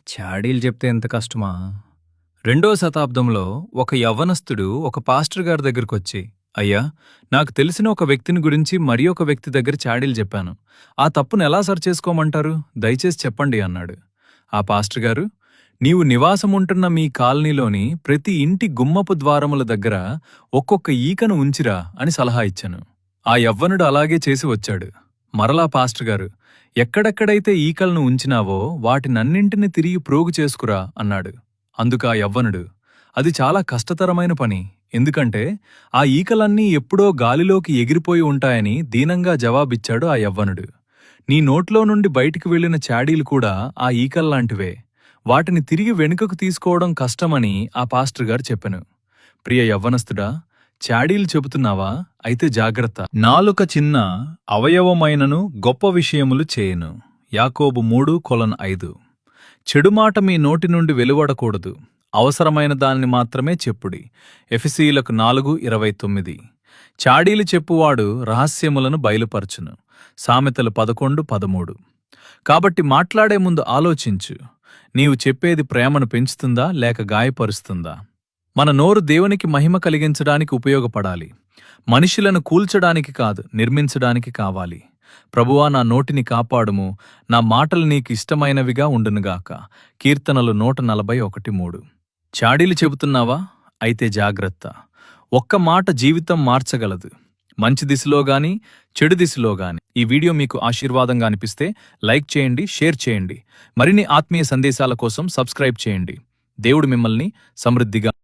చాడీలు చెప్తే ఎంత కష్టమా? రెండో శతాబ్దంలో ఒక యవ్వనస్తుడు ఒక పాస్టర్ గారి దగ్గరకొచ్చి, అయ్యా, నాకు తెలిసిన ఒక వ్యక్తిని గురించి మరి ఒక వ్యక్తి దగ్గర చాడీలు చెప్పాను. ఆ తప్పును ఎలా సరిచేసుకోమంటారు? దయచేసి చెప్పండి అన్నాడు. ఆ పాస్టర్ గారు, నీవు నివాసముంటున్న మీ కాలనీలోని ప్రతి ఇంటి గుమ్మపు ద్వారముల దగ్గర ఒక్కొక్క ఈకను ఉంచిరా అని సలహా ఇచ్చాను. ఆ యవ్వనుడు అలాగే చేసి వచ్చాడు. మరలా పాస్టర్ గారు, ఎక్కడెక్కడైతే ఈకలను ఉంచినావో వాటినన్నింటినీ తిరిగి ప్రోగు చేసుకురా అన్నాడు. అందుకా యవ్వనుడు, అది చాలా కష్టతరమైన పని, ఎందుకంటే ఆ ఈకలన్నీ ఎప్పుడో గాలిలోకి ఎగిరిపోయి ఉంటాయని దీనంగా జవాబిచ్చాడు ఆ యవ్వనుడు. నీ నోట్లో నుండి బయటికి వెళ్లిన చాడీలు కూడా ఆ ఈకల్లాంటివే. వాటిని తిరిగి వెనుకకు తీసుకోవడం కష్టమని ఆ పాస్టర్ గారు చెప్పెను. ప్రియ యవ్వనస్తుడా, చాడీలు చెబుతున్నావా? అయితే జాగ్రత్త. నాలుక చిన్న అవయవమైనను గొప్ప విషయములు చేయను. యాకోబు 3:5. చెడుమాట మీ నోటి నుండి వెలువడకూడదు, అవసరమైన దాన్ని మాత్రమే చెప్పుడి. ఎఫెసీయులకు 4:29. చాడీలు చెప్పువాడు రహస్యములను బయలుపరచును. సామెతలు 11:13. కాబట్టి మాట్లాడే ముందు ఆలోచించు. నీవు చెప్పేది ప్రేమను పెంచుతుందా లేక గాయపరుస్తుందా? మన నోరు దేవునికి మహిమ కలిగించడానికి ఉపయోగపడాలి. మనుషులను కూల్చడానికి కాదు, నిర్మించడానికి కావాలి. ప్రభువా, నా నోటిని కాపాడుము, నా మాటలు నీకు ఇష్టమైనవిగా ఉండునుగాక. కీర్తనలు 141:3. చాడీలు చెబుతున్నావా? అయితే జాగ్రత్త. ఒక్క మాట జీవితం మార్చగలదు. మంచి దిశలో గాని, చెడు దిశలో గాని. ఈ వీడియో మీకు ఆశీర్వాదంగా అనిపిస్తే లైక్ చేయండి, షేర్ చేయండి. మరిన్ని ఆత్మీయ సందేశాల కోసం సబ్స్క్రైబ్ చేయండి. దేవుడు మిమ్మల్ని సమృద్ధిగా